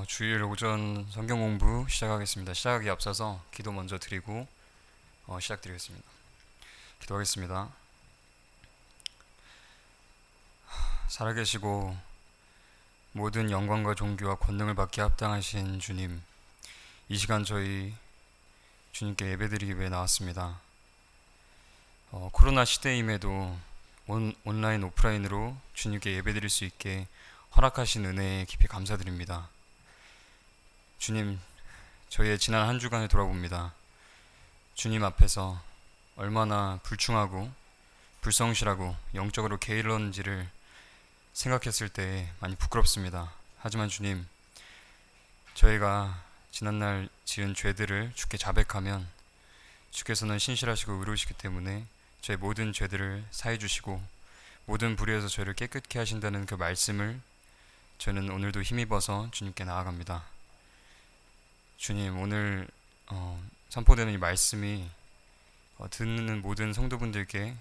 주일 오전 성경 공부 시작하겠습니다. 시작하기 앞서서 기도 먼저 드리고 시작드리겠습니다. 기도하겠습니다. 살아계시고 모든 영광과 존귀와 권능을 받게 합당하신 주님, 이 시간 저희 주님께 예배드리기 위해 나왔습니다. 코로나 시대임에도 온라인 오프라인으로 주님께 예배드릴 수 있게 허락하신 은혜에 깊이 감사드립니다. 주님, 저희의 지난 한 주간을 돌아봅니다. 주님 앞에서 얼마나 불충하고 불성실하고 영적으로 게을렀는지를 생각했을 때 많이 부끄럽습니다. 하지만 주님, 저희가 지난날 지은 죄들을 주께 자백하면 주께서는 신실하시고 의로우시기 때문에 저희 모든 죄들을 사해 주시고 모든 불의에서 저희를 깨끗게 하신다는 그 말씀을 저는 오늘도 힘입어서 주님께 나아갑니다. 주님, 오늘 선포되는 이 말씀이 듣는 모든 성도분들께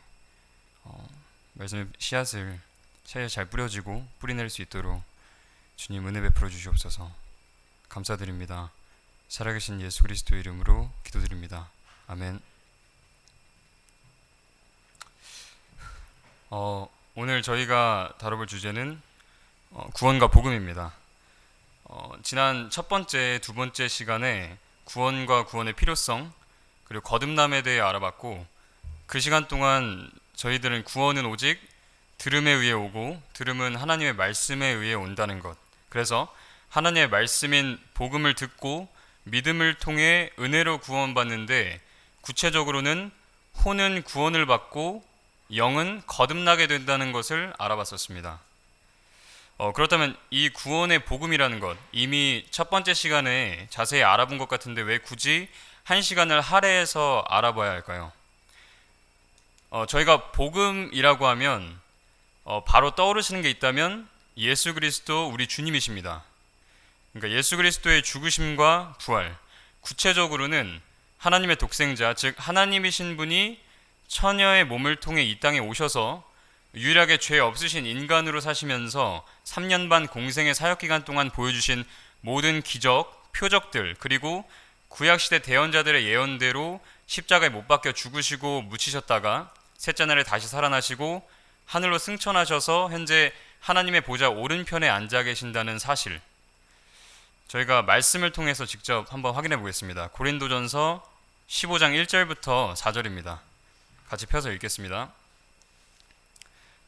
말씀의 씨앗을 잘 뿌려지고 뿌리낼 수 있도록 주님 은혜 베풀어 주시옵소서. 감사드립니다. 살아계신 예수 그리스도 이름으로 기도드립니다. 아멘. 오늘 저희가 다뤄볼 주제는 구원과 복음입니다. 지난 첫 번째, 두 번째 시간에 구원과 구원의 필요성 그리고 거듭남에 대해 알아봤고, 그 시간 동안 저희들은 구원은 오직 들음에 의해 오고 들음은 하나님의 말씀에 의해 온다는 것, 그래서 하나님의 말씀인 복음을 듣고 믿음을 통해 은혜로 구원받는데, 구체적으로는 혼은 구원을 받고 영은 거듭나게 된다는 것을 알아봤었습니다. 그렇다면 이 구원의 복음이라는 것, 이미 첫 번째 시간에 자세히 알아본 것 같은데 왜 굳이 한 시간을 할애해서 알아봐야 할까요? 저희가 복음이라고 하면 바로 떠오르시는 게 있다면 예수 그리스도 우리 주님이십니다. 그러니까 예수 그리스도의 죽으심과 부활, 구체적으로는 하나님의 독생자, 즉 하나님이신 분이 처녀의 몸을 통해 이 땅에 오셔서 유일하게 죄 없으신 인간으로 사시면서 3년 반 공생의 사역기간 동안 보여주신 모든 기적, 표적들, 그리고 구약시대 대언자들의 예언대로 십자가에 못 박혀 죽으시고 묻히셨다가 셋째 날에 다시 살아나시고 하늘로 승천하셔서 현재 하나님의 보좌 오른편에 앉아 계신다는 사실, 저희가 말씀을 통해서 직접 한번 확인해 보겠습니다. 고린도전서 15장 1절부터 4절입니다. 같이 펴서 읽겠습니다.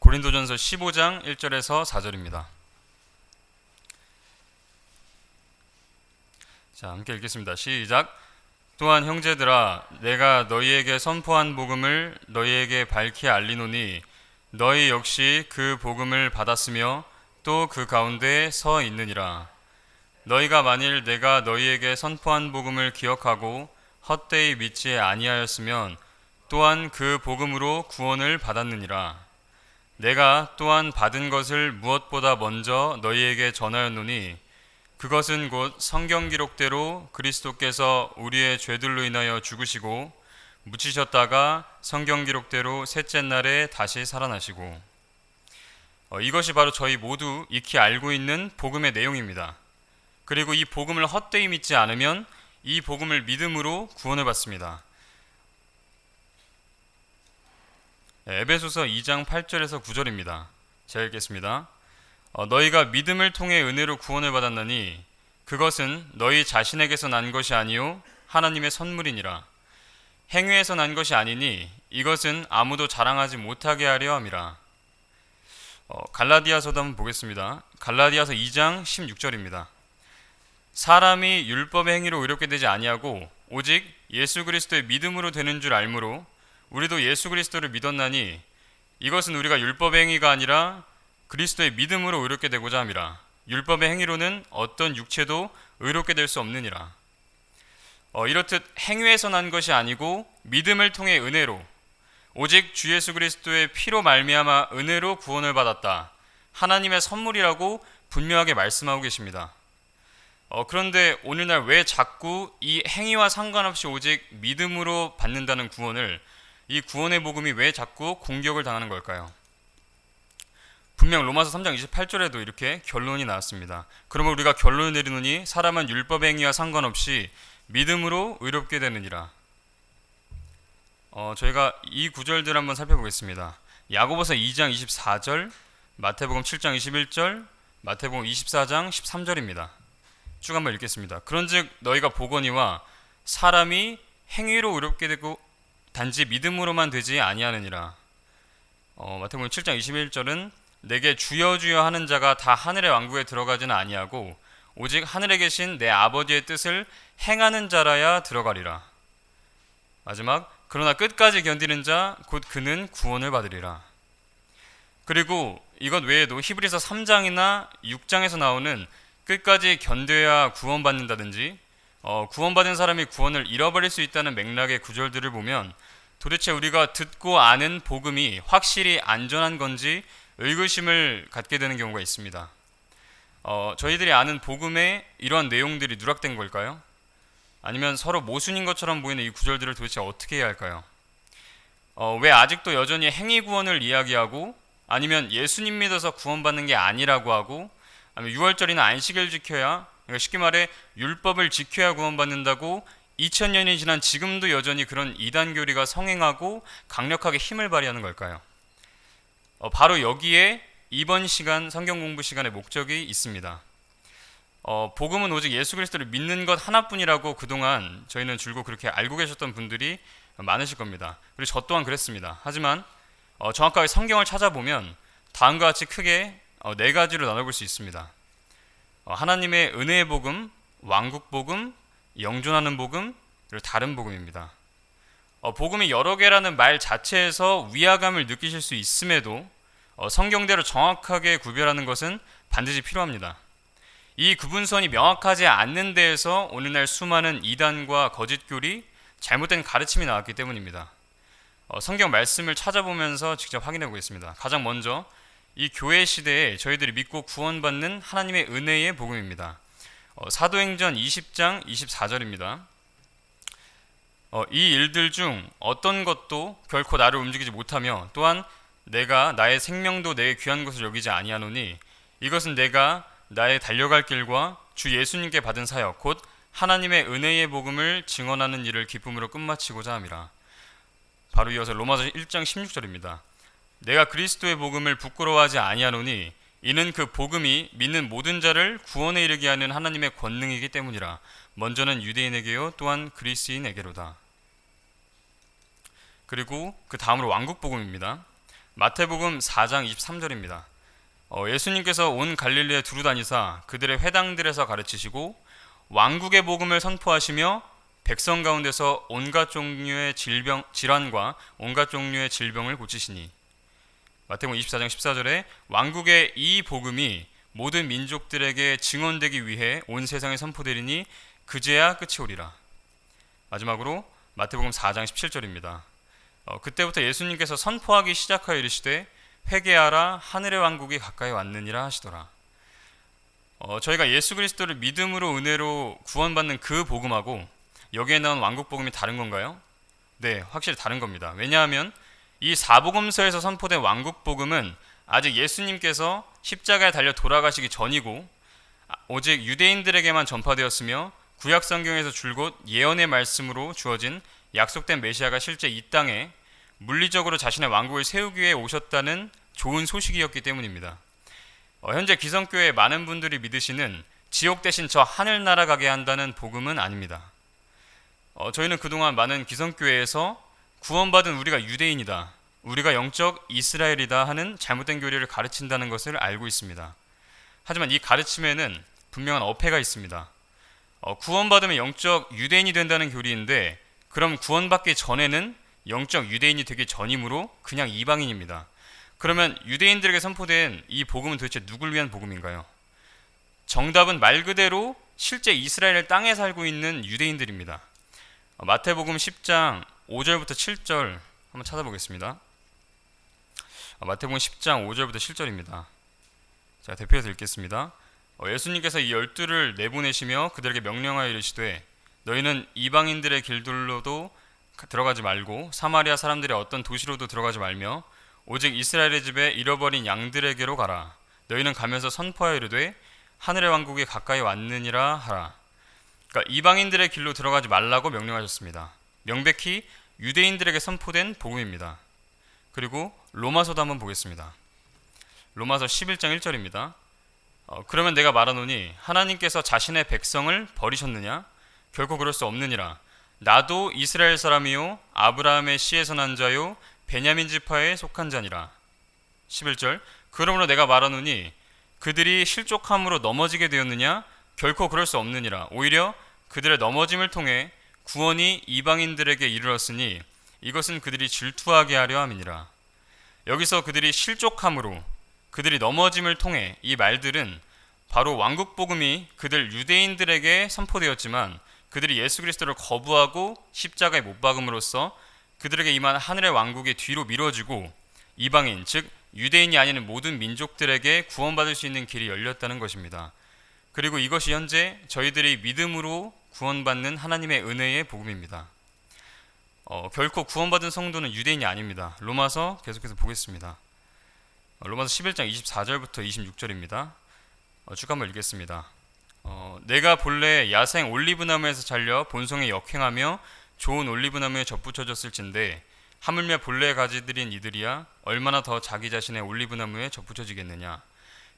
고린도전서 15장 1절에서 4절입니다. 자, 함께 읽겠습니다. 시작. 또한 형제들아, 내가 너희에게 선포한 복음을 너희에게 밝히 알리노니 너희 역시 그 복음을 받았으며 또 그 가운데 서 있느니라. 너희가 만일 내가 너희에게 선포한 복음을 기억하고 헛되이 믿지 아니하였으면 또한 그 복음으로 구원을 받았느니라. 내가 또한 받은 것을 무엇보다 먼저 너희에게 전하였노니 그것은 곧 성경 기록대로 그리스도께서 우리의 죄들로 인하여 죽으시고 묻히셨다가 성경 기록대로 셋째 날에 다시 살아나시고, 이것이 바로 저희 모두 익히 알고 있는 복음의 내용입니다. 그리고 이 복음을 헛되이 믿지 않으면 이 복음을 믿음으로 구원을 받습니다. 에베소서 2장 8절에서 9절입니다. 제가 읽겠습니다. 너희가 믿음을 통해 은혜로 구원을 받았나니 그것은 너희 자신에게서 난 것이 아니요 하나님의 선물이니라. 행위에서 난 것이 아니니 이것은 아무도 자랑하지 못하게 하려 함이라. 갈라디아서도 한번 보겠습니다. 갈라디아서 2장 16절입니다. 사람이 율법의 행위로 의롭게 되지 아니하고 오직 예수 그리스도의 믿음으로 되는 줄 알므로 우리도 예수 그리스도를 믿었나니 이것은 우리가 율법의 행위가 아니라 그리스도의 믿음으로 의롭게 되고자 함이라. 율법의 행위로는 어떤 육체도 의롭게 될 수 없느니라. 이렇듯 행위에서 난 것이 아니고 믿음을 통해 은혜로, 오직 주 예수 그리스도의 피로 말미암아 은혜로 구원을 받았다, 하나님의 선물이라고 분명하게 말씀하고 계십니다. 그런데 오늘날 왜 자꾸 이 행위와 상관없이 오직 믿음으로 받는다는 구원을, 이 구원의 복음이 왜 자꾸 공격을 당하는 걸까요? 분명 로마서 3장 28절에도 이렇게 결론이 나왔습니다. 그러면 우리가 결론을 내리노니 사람은 율법 행위와 상관없이 믿음으로 의롭게 되느니라. 저희가 이 구절들 한번 살펴보겠습니다. 야고보서 2장 24절, 마태복음 7장 21절, 마태복음 24장 13절입니다. 쭉 한번 읽겠습니다. 그런즉 너희가 보거니와 사람이 행위로 의롭게 되고 단지 믿음으로만 되지 아니하느니라. 마태복음 7장 21절은 내게 주여 주여 하는 자가 다 하늘의 왕국에 들어가지는 아니하고 오직 하늘에 계신 내 아버지의 뜻을 행하는 자라야 들어가리라. 마지막, 그러나 끝까지 견디는 자 곧 그는 구원을 받으리라. 그리고 이것 외에도 히브리서 3장이나 6장에서 나오는 끝까지 견뎌야 구원받는다든지 구원받은 사람이 구원을 잃어버릴 수 있다는 맥락의 구절들을 보면 도대체 우리가 듣고 아는 복음이 확실히 안전한 건지 의구심을 갖게 되는 경우가 있습니다. 저희들이 아는 복음에 이러한 내용들이 누락된 걸까요? 아니면 서로 모순인 것처럼 보이는 이 구절들을 도대체 어떻게 해야 할까요? 왜 아직도 여전히 행위 구원을 이야기하고 아니면 예수님 믿어서 구원받는 게 아니라고 하고 아니면 6월절이나 안식일 지켜야, 그러니까 쉽게 말해 율법을 지켜야 구원받는다고 2000년이 지난 지금도 여전히 그런 이단 교리가 성행하고 강력하게 힘을 발휘하는 걸까요? 바로 여기에 이번 시간 성경 공부 시간의 목적이 있습니다. 복음은 오직 예수 그리스도를 믿는 것 하나뿐이라고 그동안 저희는 줄곧 그렇게 알고 계셨던 분들이 많으실 겁니다. 그리고 저 또한 그랬습니다. 하지만 정확하게 성경을 찾아보면 다음과 같이 크게 네 가지로 나눠볼 수 있습니다. 하나님의 은혜의 복음, 왕국 복음, 영존하는 복음, 그리고 다른 복음입니다. 복음이 여러 개라는 말 자체에서 위화감을 느끼실 수 있음에도 성경대로 정확하게 구별하는 것은 반드시 필요합니다. 이 구분선이 명확하지 않는 데에서 오늘날 수많은 이단과 거짓교리, 잘못된 가르침이 나왔기 때문입니다. 성경 말씀을 찾아보면서 직접 확인해 보겠습니다. 가장 먼저 이 교회 시대에 저희들이 믿고 구원받는 하나님의 은혜의 복음입니다. 사도행전 20장 24절입니다. 이 일들 중 어떤 것도 결코 나를 움직이지 못하며 또한 내가 나의 생명도 내게 귀한 것을 여기지 아니하노니 이것은 내가 나의 달려갈 길과 주 예수님께 받은 사역 곧 하나님의 은혜의 복음을 증언하는 일을 기쁨으로 끝마치고자 함이라. 바로 이어서 로마서 1장 16절입니다. 내가 그리스도의 복음을 부끄러워하지 아니하노니 이는 그 복음이 믿는 모든 자를 구원에 이르게 하는 하나님의 권능이기 때문이라. 먼저는 유대인에게요 또한 그리스인에게로다. 그리고 그 다음으로 왕국 복음입니다. 마태복음 4장 23절입니다. 예수님께서 온 갈릴리에 두루 다니사 그들의 회당들에서 가르치시고 왕국의 복음을 선포하시며 백성 가운데서 온갖 종류의 질환과 온갖 종류의 질병을 고치시니. 마태복음 24장 14절에 왕국의 이 복음이 모든 민족들에게 증언되기 위해 온 세상에 선포되리니 그제야 끝이 오리라. 마지막으로 마태복음 4장 17절입니다. 그때부터 예수님께서 선포하기 시작하여 이르시되 회개하라 하늘의 왕국이 가까이 왔느니라 하시더라. 저희가 예수 그리스도를 믿음으로 은혜로 구원받는 그 복음하고 여기에 나온 왕국 복음이 다른 건가요? 네, 확실히 다른 겁니다. 왜냐하면 이 사복음서에서 선포된 왕국 복음은 아직 예수님께서 십자가에 달려 돌아가시기 전이고 오직 유대인들에게만 전파되었으며 구약 성경에서 줄곧 예언의 말씀으로 주어진 약속된 메시아가 실제 이 땅에 물리적으로 자신의 왕국을 세우기 위해 오셨다는 좋은 소식이었기 때문입니다. 현재 기성교회 많은 분들이 믿으시는 지옥 대신 저 하늘나라 가게 한다는 복음은 아닙니다. 저희는 그동안 많은 기성교회에서 구원받은 우리가 유대인이다, 우리가 영적 이스라엘이다 하는 잘못된 교리를 가르친다는 것을 알고 있습니다. 하지만 이 가르침에는 분명한 어폐가 있습니다. 구원받으면 영적 유대인이 된다는 교리인데 그럼 구원받기 전에는 영적 유대인이 되기 전이므로 그냥 이방인입니다. 그러면 유대인들에게 선포된 이 복음은 도대체 누굴 위한 복음인가요? 정답은 말 그대로 실제 이스라엘 땅에 살고 있는 유대인들입니다. 마태복음 10장 5절부터 7절 한번 찾아보겠습니다. 마태복음 10장 5절부터 7절입니다. 제가 대표해서 읽겠습니다. 예수님께서 이 12를 내보내시며 그들에게 명령하여 이르시되 너희는 이방인들의 길들로도 들어가지 말고 사마리아 사람들의 어떤 도시로도 들어가지 말며 오직 이스라엘의 집에 잃어버린 양들에게로 가라. 너희는 가면서 선포하여 이르되 하늘의 왕국이 가까이 왔느니라 하라. 그러니까 이방인들의 길로 들어가지 말라고 명령하셨습니다. 명백히 유대인들에게 선포된 복음입니다. 그리고 로마서도 한번 보겠습니다. 로마서 11장 1절입니다. 그러면 내가 말하노니 하나님께서 자신의 백성을 버리셨느냐? 결코 그럴 수 없느니라. 나도 이스라엘 사람이요 아브라함의 씨에서 난 자요 베냐민 지파에 속한 자니라. 11절 그러므로 내가 말하노니 그들이 실족함으로 넘어지게 되었느냐? 결코 그럴 수 없느니라. 오히려 그들의 넘어짐을 통해 구원이 이방인들에게 이르렀으니 이것은 그들이 질투하게 하려 함이니라. 여기서 그들이 실족함으로, 그들이 넘어짐을 통해, 이 말들은 바로 왕국 복음이 그들 유대인들에게 선포되었지만 그들이 예수 그리스도를 거부하고 십자가에 못 박음으로써 그들에게 임한 하늘의 왕국이 뒤로 미뤄지고 이방인, 즉 유대인이 아닌 모든 민족들에게 구원받을 수 있는 길이 열렸다는 것입니다. 그리고 이것이 현재 저희들이 믿음으로 구원받는 하나님의 은혜의 복음입니다. 결코 구원받은 성도는 유대인이 아닙니다. 로마서 계속해서 보겠습니다. 로마서 11장 24절부터 26절입니다. 쭉 한번 읽겠습니다. 내가 본래 야생 올리브나무에서 잘려 본성에 역행하며 좋은 올리브나무에 접붙여졌을진데 하물며 본래 가지들인 이들이야 얼마나 더 자기 자신의 올리브나무에 접붙여지겠느냐.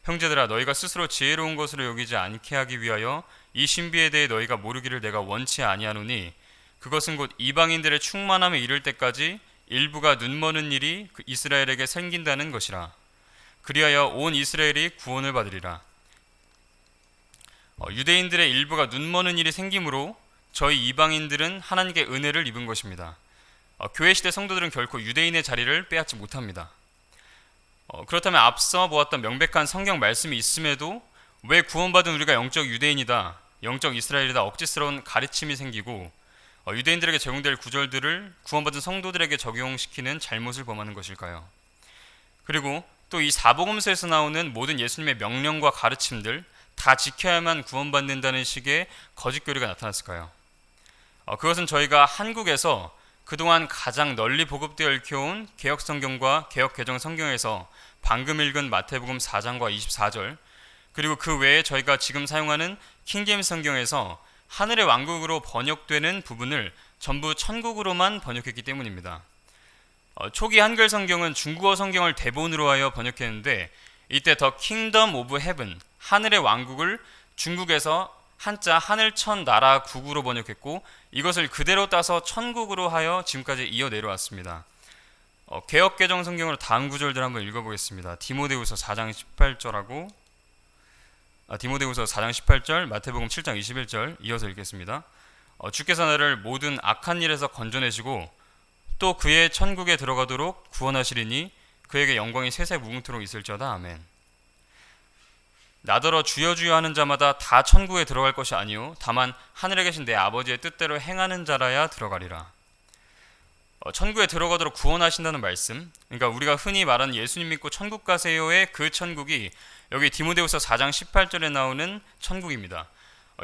형제들아 너희가 스스로 지혜로운 것으로 여기지 않게 하기 위하여 이 신비에 대해 너희가 모르기를 내가 원치 아니하노니 그것은 곧 이방인들의 충만함에 이를 때까지 일부가 눈머는 일이 이스라엘에게 생긴다는 것이라. 그리하여 온 이스라엘이 구원을 받으리라. 유대인들의 일부가 눈머는 일이 생기므로 저희 이방인들은 하나님께 은혜를 입은 것입니다. 교회 시대 성도들은 결코 유대인의 자리를 빼앗지 못합니다. 그렇다면 앞서 보았던 명백한 성경 말씀이 있음에도 왜 구원받은 우리가 영적 유대인이다, 영적 이스라엘이다 억지스러운 가르침이 생기고 유대인들에게 적용될 구절들을 구원받은 성도들에게 적용시키는 잘못을 범하는 것일까요? 그리고 또 이 사복음서에서 나오는 모든 예수님의 명령과 가르침들 다 지켜야만 구원받는다는 식의 거짓 교리가 나타났을까요? 그것은 저희가 한국에서 그동안 가장 널리 보급되어 읽혀온 개혁성경과 개혁개정성경에서 방금 읽은 마태복음 4장과 24절, 그리고 그 외에 저희가 지금 사용하는 킹제임스 성경에서 하늘의 왕국으로 번역되는 부분을 전부 천국으로만 번역했기 때문입니다. 초기 한글 성경은 중국어 성경을 대본으로 하여 번역했는데 이때 더 킹덤 오브 헤븐, 하늘의 왕국을 중국에서 한자 하늘천 나라 국으로 번역했고 이것을 그대로 따서 천국으로 하여 지금까지 이어 내려왔습니다. 개혁개정 성경으로 다음 구절들 한번 읽어보겠습니다. 디모데후서 4장 18절하고 디모데후서 4장 18절, 마태복음 7장 21절 이어서 읽겠습니다. 주께서 나를 모든 악한 일에서 건져내시고 또 그의 천국에 들어가도록 구원하시리니 그에게 영광이 세세 무궁토록 있을지어다. 아멘. 나더러 주여 주여 하는 자마다 다 천국에 들어갈 것이 아니요 다만 하늘에 계신 내 아버지의 뜻대로 행하는 자라야 들어가리라. 천국에 들어가도록 구원하신다는 말씀, 그러니까 우리가 흔히 말하는 예수님 믿고 천국 가세요의 그 천국이 여기 디모데후서 4장 18절에 나오는 천국입니다.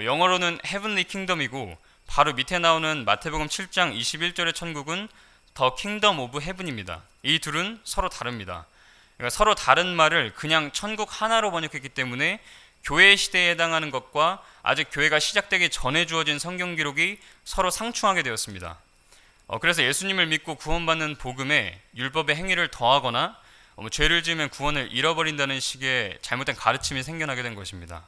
영어로는 헤븐리 킹덤이고 바로 밑에 나오는 마태복음 7장 21절의 천국은 더 킹덤 오브 헤븐입니다. 이 둘은 서로 다릅니다. 그러니까 서로 다른 말을 그냥 천국 하나로 번역했기 때문에 교회 시대에 해당하는 것과 아직 교회가 시작되기 전에 주어진 성경 기록이 서로 상충하게 되었습니다. 그래서 예수님을 믿고 구원받는 복음에 율법의 행위를 더하거나 죄를 지으면 구원을 잃어버린다는 식의 잘못된 가르침이 생겨나게 된 것입니다.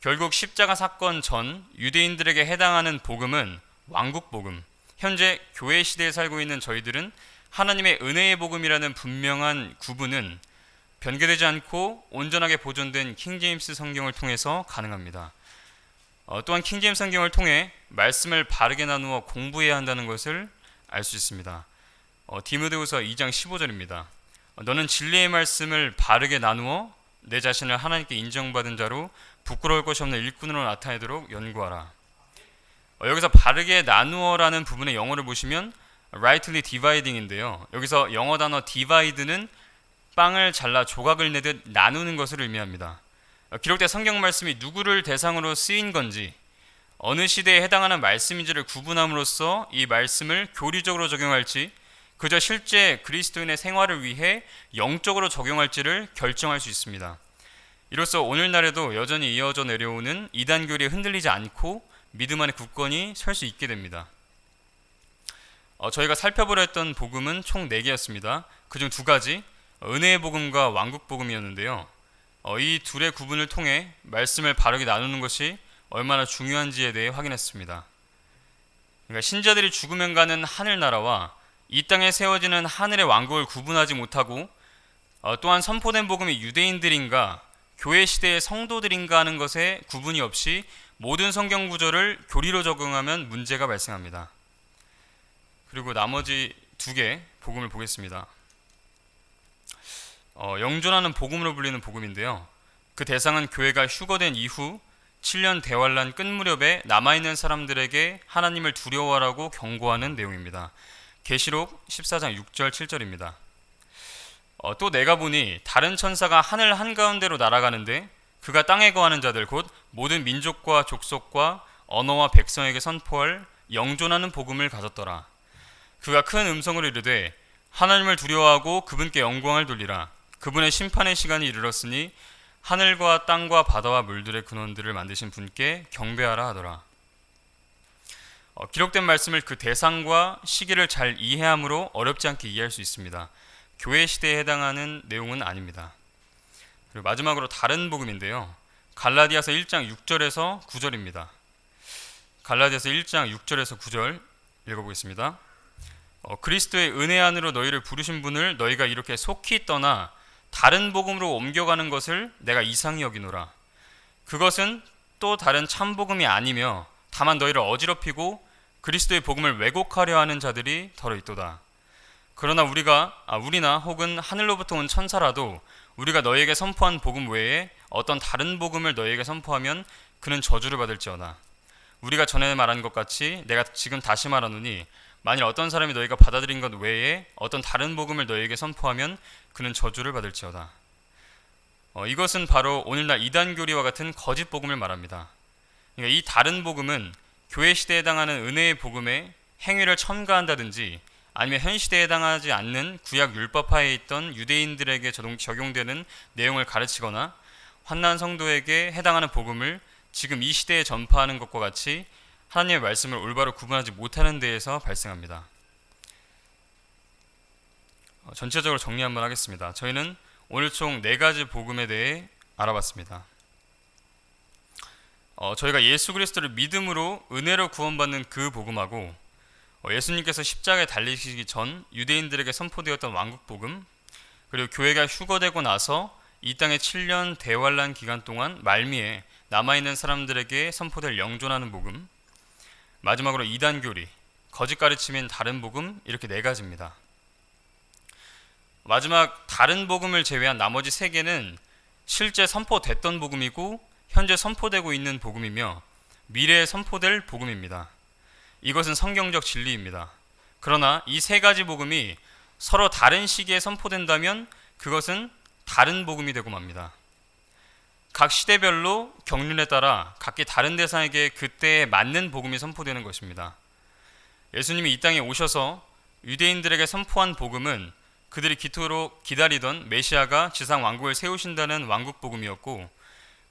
결국 십자가 사건 전 유대인들에게 해당하는 복음은 왕국 복음, 현재 교회 시대에 살고 있는 저희들은 하나님의 은혜의 복음이라는 분명한 구분은 변개되지 않고 온전하게 보존된 킹제임스 성경을 통해서 가능합니다. 또한 킹제임스 성경을 통해 말씀을 바르게 나누어 공부해야 한다는 것을 알 수 있습니다. 디모데후서 2장 15절입니다. 너는 진리의 말씀을 바르게 나누어 내 자신을 하나님께 인정받은 자로 부끄러울 것이 없는 일꾼으로 나타내도록 연구하라. 여기서 바르게 나누어라는 부분의 영어를 보시면 rightly dividing인데요. 여기서 영어 단어 divide는 빵을 잘라 조각을 내듯 나누는 것을 의미합니다. 기록된 성경 말씀이 누구를 대상으로 쓰인 건지, 어느 시대에 해당하는 말씀인지를 구분함으로써 이 말씀을 교리적으로 적용할지, 그저 실제 그리스도인의 생활을 위해 영적으로 적용할지를 결정할 수 있습니다. 이로써 오늘날에도 여전히 이어져 내려오는 이단교리에 흔들리지 않고 믿음 안에 굳건히 설 수 있게 됩니다. 저희가 살펴보려 했던 복음은 총 4개였습니다. 그중 2가지, 은혜의 복음과 왕국 복음이었는데요. 이 둘의 구분을 통해 말씀을 바르게 나누는 것이 얼마나 중요한지에 대해 확인했습니다. 그러니까 신자들이 죽으면 가는 하늘나라와 이 땅에 세워지는 하늘의 왕국을 구분하지 못하고 또한 선포된 복음이 유대인들인가 교회 시대의 성도들인가 하는 것에 구분이 없이 모든 성경 구절을 교리로 적용하면 문제가 발생합니다. 그리고 나머지 2개 복음을 보겠습니다. 영존하는 복음으로 불리는 복음인데요. 그 대상은 교회가 휴거된 이후 7년 대환란 끝 무렵에 남아있는 사람들에게 하나님을 두려워하라고 경고하는 내용입니다. 계시록 14장 6절 7절입니다. 또 내가 보니 다른 천사가 하늘 한가운데로 날아가는데 그가 땅에 거하는 자들 곧 모든 민족과 족속과 언어와 백성에게 선포할 영존하는 복음을 가졌더라. 그가 큰 음성으로 이르되 하나님을 두려워하고 그분께 영광을 돌리라. 그분의 심판의 시간이 이르렀으니 하늘과 땅과 바다와 물들의 근원들을 만드신 분께 경배하라 하더라. 기록된 말씀을 그 대상과 시기를 잘 이해함으로 어렵지 않게 이해할 수 있습니다. 교회 시대에 해당하는 내용은 아닙니다. 그리고 마지막으로 다른 복음인데요. 갈라디아서 1장 6절에서 9절입니다. 갈라디아서 1장 6절에서 9절 읽어보겠습니다. 그리스도의 은혜 안으로 너희를 부르신 분을 너희가 이렇게 속히 떠나 다른 복음으로 옮겨가는 것을 내가 이상히 여기노라. 그것은 또 다른 참 복음이 아니며 다만 너희를 어지럽히고 그리스도의 복음을 왜곡하려 하는 자들이 더러 있도다. 그러나 우리나 혹은 하늘로부터 온 천사라도 우리가 너희에게 선포한 복음 외에 어떤 다른 복음을 너희에게 선포하면 그는 저주를 받을지어다. 우리가 전에 말한 것 같이 내가 지금 다시 말하노니 만일 어떤 사람이 너희가 받아들인 것 외에 어떤 다른 복음을 너희에게 선포하면 그는 저주를 받을지어다. 이것은 바로 오늘날 이단교리와 같은 거짓 복음을 말합니다. 그러니까 이 다른 복음은 교회 시대에 해당하는 은혜의 복음에 행위를 첨가한다든지 아니면 현 시대에 해당하지 않는 구약 율법하에 있던 유대인들에게 적용되는 내용을 가르치거나 환난 성도에게 해당하는 복음을 지금 이 시대에 전파하는 것과 같이 하나님의 말씀을 올바로 구분하지 못하는 데에서 발생합니다. 전체적으로 정리 한번 하겠습니다. 저희는 오늘 총 4가지 복음에 대해 알아봤습니다. 저희가 예수 그리스도를 믿음으로 은혜로 구원받는 그 복음하고 예수님께서 십자가에 달리시기 전 유대인들에게 선포되었던 왕국 복음, 그리고 교회가 휴거되고 나서 이 땅의 7년 대환란 기간 동안 말미에 남아있는 사람들에게 선포될 영존하는 복음, 마지막으로 이단교리, 거짓 가르침인 다른 복음, 이렇게 4가지입니다. 마지막 다른 복음을 제외한 나머지 3개는 실제 선포됐던 복음이고 현재 선포되고 있는 복음이며 미래에 선포될 복음입니다. 이것은 성경적 진리입니다. 그러나 이 3가지 복음이 서로 다른 시기에 선포된다면 그것은 다른 복음이 되고 맙니다. 각 시대별로 경륜에 따라 각기 다른 대상에게 그때에 맞는 복음이 선포되는 것입니다. 예수님이 이 땅에 오셔서 유대인들에게 선포한 복음은 그들이 기토록 기다리던 메시아가 지상 왕국을 세우신다는 왕국 복음이었고,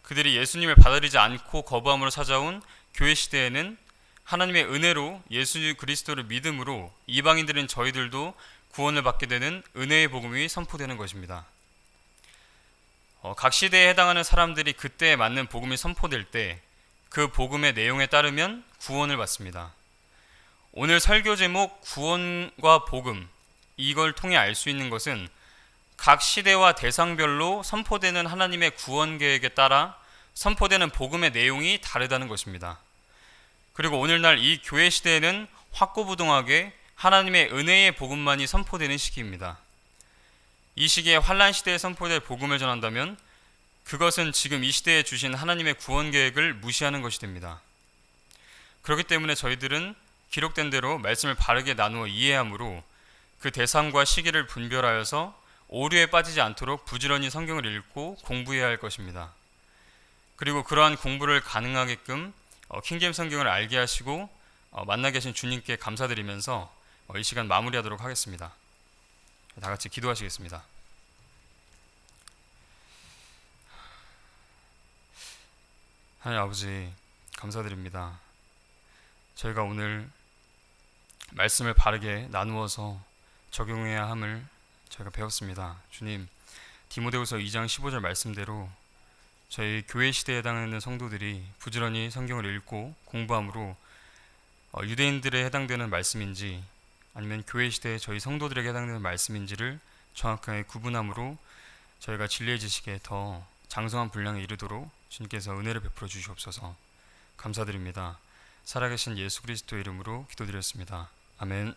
그들이 예수님을 받아들이지 않고 거부함으로 찾아온 교회 시대에는 하나님의 은혜로 예수 그리스도를 믿음으로 이방인들인 저희들도 구원을 받게 되는 은혜의 복음이 선포되는 것입니다. 각 시대에 해당하는 사람들이 그때에 맞는 복음이 선포될 때 그 복음의 내용에 따르면 구원을 받습니다. 오늘 설교 제목 구원과 복음, 이걸 통해 알 수 있는 것은 각 시대와 대상별로 선포되는 하나님의 구원 계획에 따라 선포되는 복음의 내용이 다르다는 것입니다. 그리고 오늘날 이 교회 시대에는 확고부동하게 하나님의 은혜의 복음만이 선포되는 시기입니다. 이 시기에 환난 시대에 선포될 복음을 전한다면 그것은 지금 이 시대에 주신 하나님의 구원 계획을 무시하는 것이 됩니다. 그렇기 때문에 저희들은 기록된 대로 말씀을 바르게 나누어 이해함으로 그 대상과 시기를 분별하여서 오류에 빠지지 않도록 부지런히 성경을 읽고 공부해야 할 것입니다. 그리고 그러한 공부를 가능하게끔 킹제임스 성경을 알게 하시고 만나 계신 주님께 감사드리면서 이 시간 마무리하도록 하겠습니다. 다 같이 기도하시겠습니다. 하나님 아버지, 감사드립니다. 저희가 오늘 말씀을 바르게 나누어서 적용해야 함을 저희가 배웠습니다. 주님, 디모데후서 2장 15절 말씀대로 저희 교회 시대에 해당하는 성도들이 부지런히 성경을 읽고 공부함으로 유대인들에 해당되는 말씀인지 아니면 교회 시대에 저희 성도들에게 해당되는 말씀인지를 정확하게 구분함으로 저희가 진리의 지식에 더 장성한 분량에 이르도록 주님께서 은혜를 베풀어 주시옵소서. 감사드립니다. 살아계신 예수 그리스도의 이름으로 기도드렸습니다. 아멘.